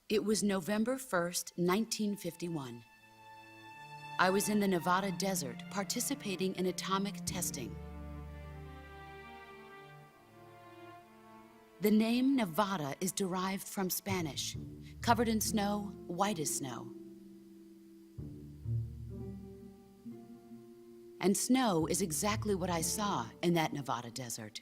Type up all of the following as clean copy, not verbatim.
It was November 1st, 1951. I was in the Nevada desert participating in atomic testing. The name Nevada is derived from Spanish, covered in snow, white as snow. And snow is exactly what I saw in that Nevada desert.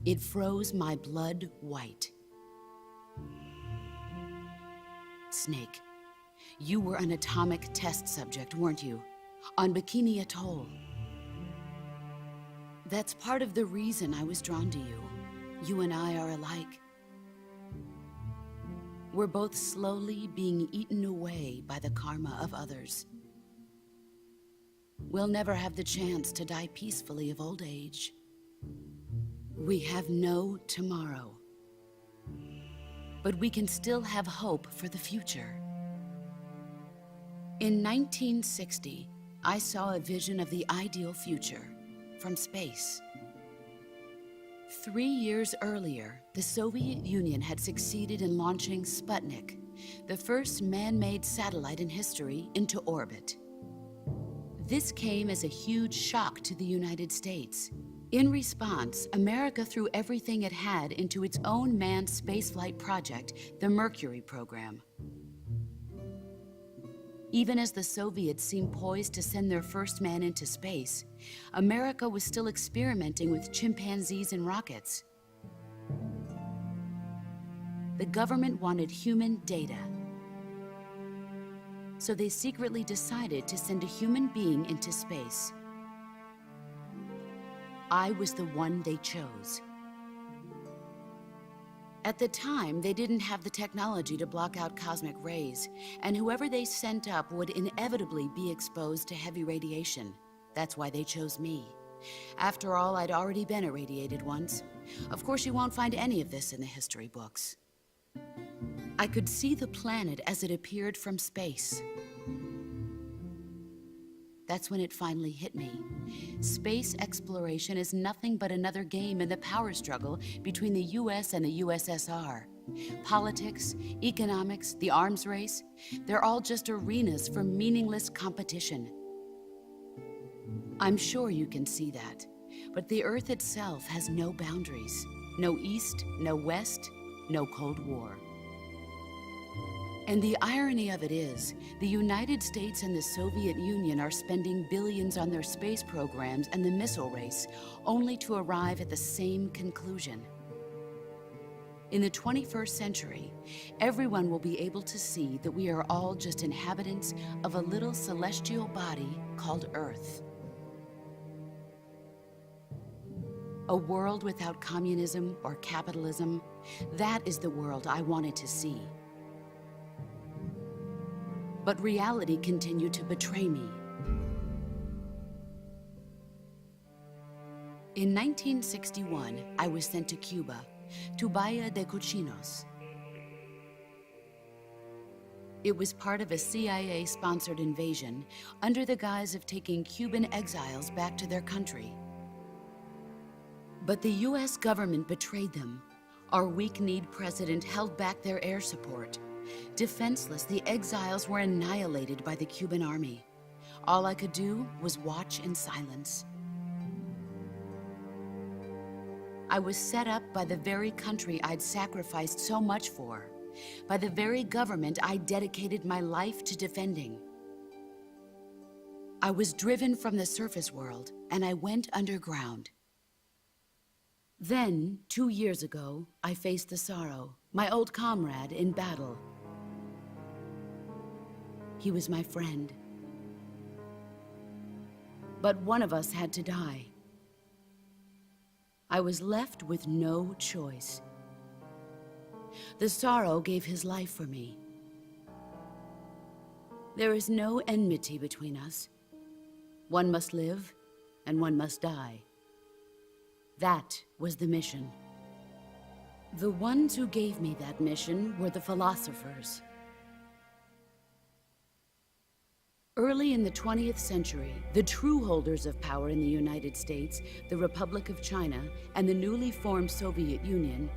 It froze my blood white. Snake, you were an atomic test subject, weren't you? On Bikini Atoll. That's part of the reason I was drawn to you. You and I are alike. We're both slowly being eaten away by the karma of others. We'll never have the chance to die peacefully of old age. We have no tomorrow. But we can still have hope for the future. In 1960, I saw a vision of the ideal future from space. 3 years earlier, the Soviet Union had succeeded in launching Sputnik, the first man-made satellite in history, into orbit. This came as a huge shock to the United States. In response, America threw everything it had into its own manned spaceflight project, the Mercury program. Even as the Soviets seemed poised to send their first man into space, America was still experimenting with chimpanzees and rockets. The government wanted human data. So they secretly decided to send a human being into space. I was the one they chose. At the time, they didn't have the technology to block out cosmic rays, and whoever they sent up would inevitably be exposed to heavy radiation. That's why they chose me. After all, I'd already been irradiated once. Of course, you won't find any of this in the history books. I could see the planet as it appeared from space. That's when it finally hit me. Space exploration is nothing but another game in the power struggle between the US and the USSR. Politics, economics, the arms race, they're all just arenas for meaningless competition. I'm sure you can see that, but the Earth itself has no boundaries. No East, no West, no Cold War. And the irony of it is, the United States and the Soviet Union are spending billions on their space programs and the missile race, only to arrive at the same conclusion. In the 21st century, everyone will be able to see that we are all just inhabitants of a little celestial body called Earth. A world without communism or capitalism, that is the world I wanted to see. But reality continued to betray me. In 1961, I was sent to Cuba, to Bahia de Cochinos. It was part of a CIA-sponsored invasion under the guise of taking Cuban exiles back to their country. But the US government betrayed them. Our weak-kneed president held back their air support. Defenseless, the exiles were annihilated by the Cuban army. All I could do was watch in silence. I was set up by the very country I'd sacrificed so much for, by the very government I dedicated my life to defending. I was driven from the surface world, and I went underground. Then, 2 years ago, I faced the sorrow, my old comrade in battle. He was my friend. But one of us had to die. I was left with no choice. The sorrow gave his life for me. There is no enmity between us. One must live, and one must die. That was the mission. The ones who gave me that mission were the philosophers. Early in the 20th century, the true holders of power in the United States, the Republic of China, and the newly formed Soviet Union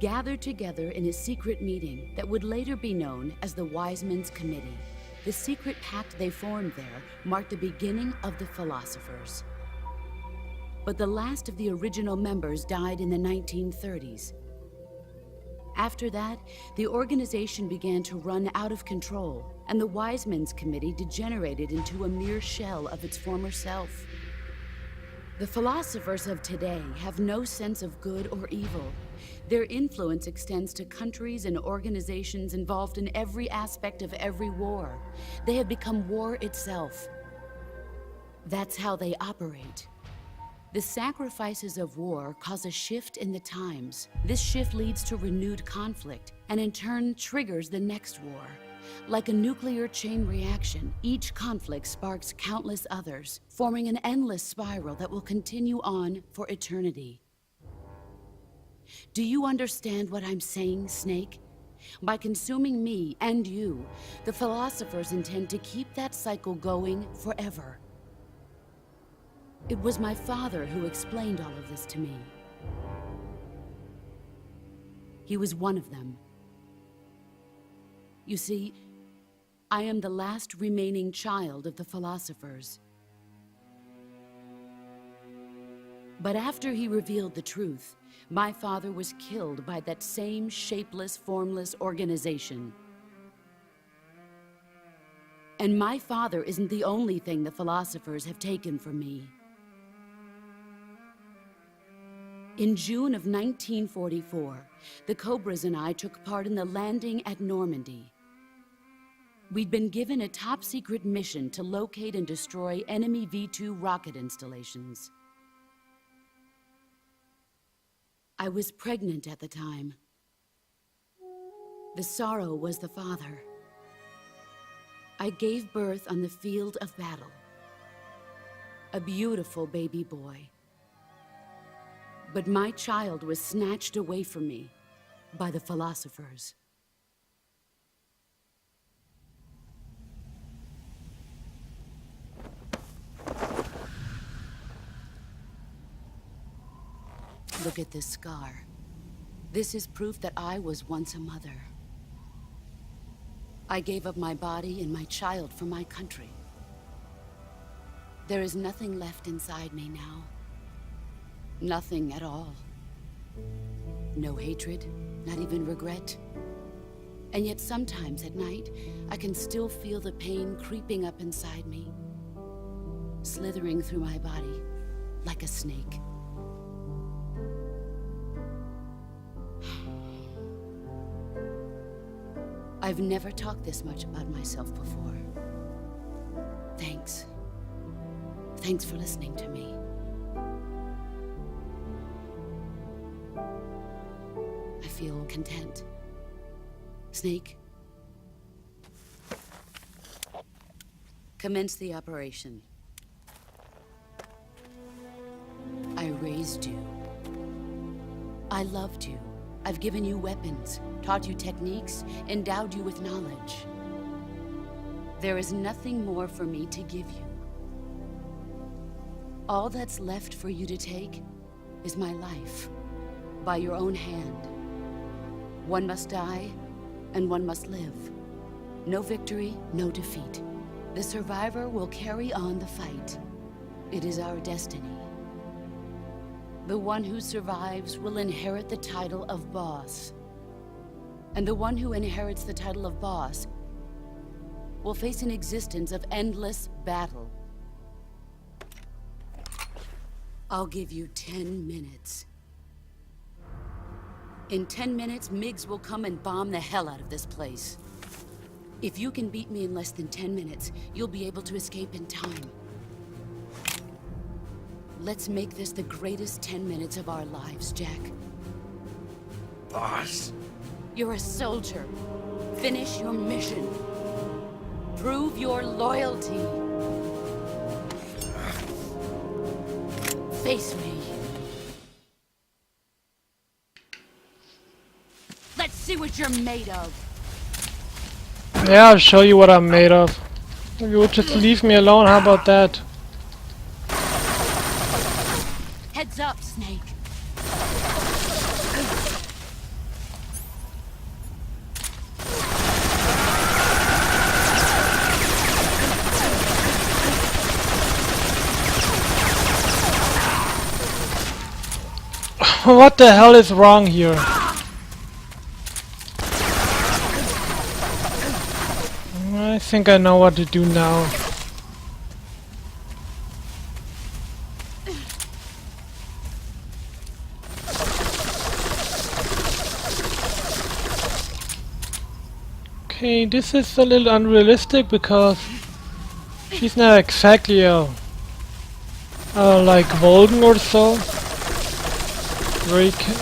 gathered together in a secret meeting that would later be known as the Wise Men's Committee. The secret pact they formed there marked the beginning of the philosophers. But the last of the original members died in the 1930s. After that, the organization began to run out of control, and the Wise Men's Committee degenerated into a mere shell of its former self. The philosophers of today have no sense of good or evil. Their influence extends to countries and organizations involved in every aspect of every war. They have become war itself. That's how they operate. The sacrifices of war cause a shift in the times. This shift leads to renewed conflict, and in turn triggers the next war. Like a nuclear chain reaction, each conflict sparks countless others, forming an endless spiral that will continue on for eternity. Do you understand what I'm saying, Snake? By consuming me and you, the philosophers intend to keep that cycle going forever. It was my father who explained all of this to me. He was one of them. You see, I am the last remaining child of the philosophers. But after he revealed the truth, my father was killed by that same shapeless, formless organization. And my father isn't the only thing the philosophers have taken from me. In June of 1944, the Cobras and I took part in the landing at Normandy. We'd been given a top-secret mission to locate and destroy enemy V-2 rocket installations. I was pregnant at the time. The sorrow was the father. I gave birth on the field of battle. A beautiful baby boy. But my child was snatched away from me by the philosophers. Look at this scar. This is proof that I was once a mother. I gave up my body and my child for my country. There is nothing left inside me now. Nothing at all. No hatred, not even regret. And yet sometimes at night, I can still feel the pain creeping up inside me, slithering through my body like a snake. I've never talked this much about myself before. Thanks. Thanks for listening to me. I feel content. Snake, commence the operation. I raised you. I loved you. I've given you weapons, taught you techniques, endowed you with knowledge. There is nothing more for me to give you. All that's left for you to take is my life, by your own hand. One must die, and one must live. No victory, no defeat. The survivor will carry on the fight. It is our destiny. The one who survives will inherit the title of boss. And the one who inherits the title of boss will face an existence of endless battle. I'll give you 10 minutes. In 10 minutes, MiGs will come and bomb the hell out of this place. If you can beat me in less than 10 minutes, you'll be able to escape in time. Let's make this the greatest 10 minutes of our lives, Jack. Boss? You're a soldier. Finish your mission. Prove your loyalty. Face me. Let's see what you're made of. Yeah, I'll show you what I'm made of. If you would just leave me alone, how about that? Heads up, Snake. What the hell is wrong here? I think I know what to do now. Okay, this is a little unrealistic because she's not exactly a like Volden or so, where you can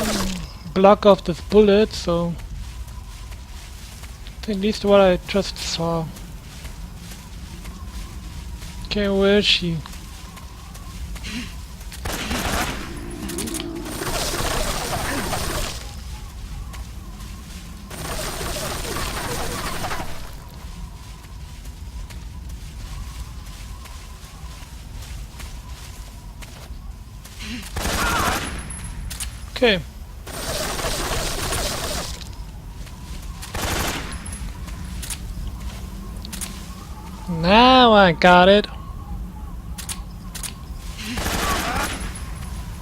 block off this bullet, so at least what I just saw. Okay, where is she? Okay. Now I got it.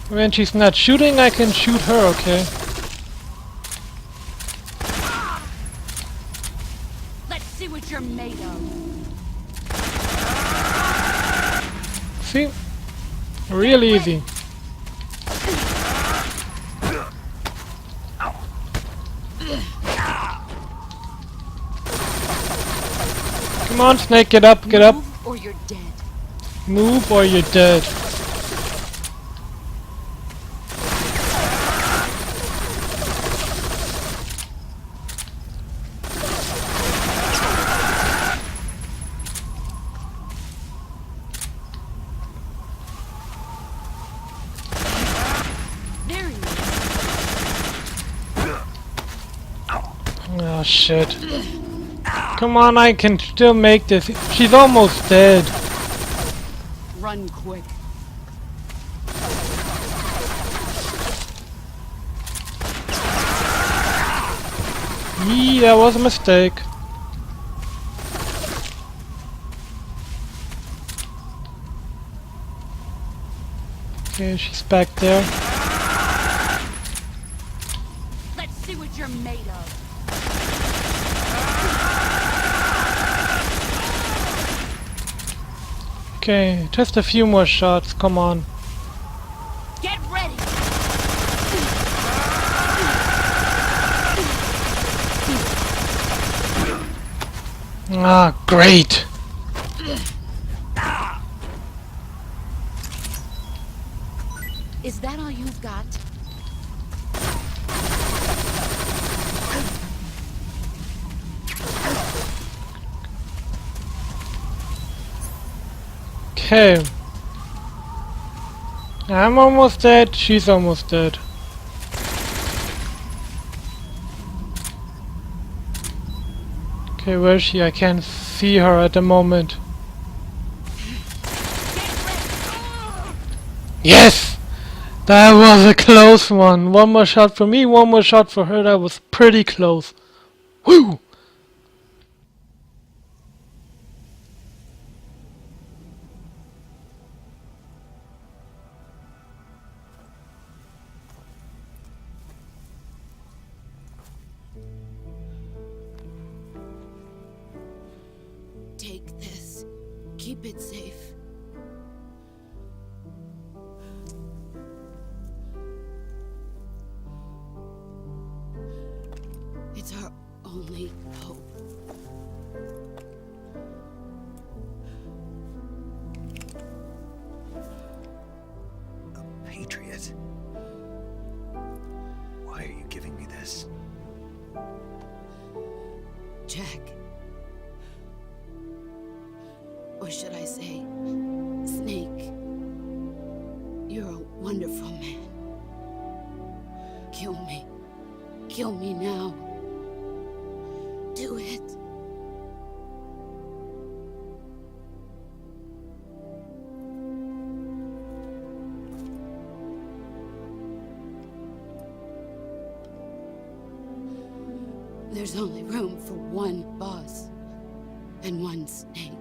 When she's not shooting, I can shoot her, okay? Let's see what you're made of. See? Real easy. Come on, Snake, get up, get up. Move or you're dead. Move or you're dead. There you Oh shit. Come on, I can still make this. She's almost dead. run quick. Yee, that was a mistake. Okay, she's back there. Let's see what you're made of. Okay, just a few more shots, come on. Get ready. Ah, great! Is that all you've got? Okay. I'm almost dead, she's almost dead. Okay, where is she? I can't see her at the moment. Yes! That was a close one. One more shot for me, one more shot for her. That was pretty close. Woo! Take this. Keep it safe. It's our only hope. A patriot? Why are you giving me this? Jack. Or should I say, Snake. You're a wonderful man. Kill me. Kill me now. Do it. There's only room for one boss and one snake.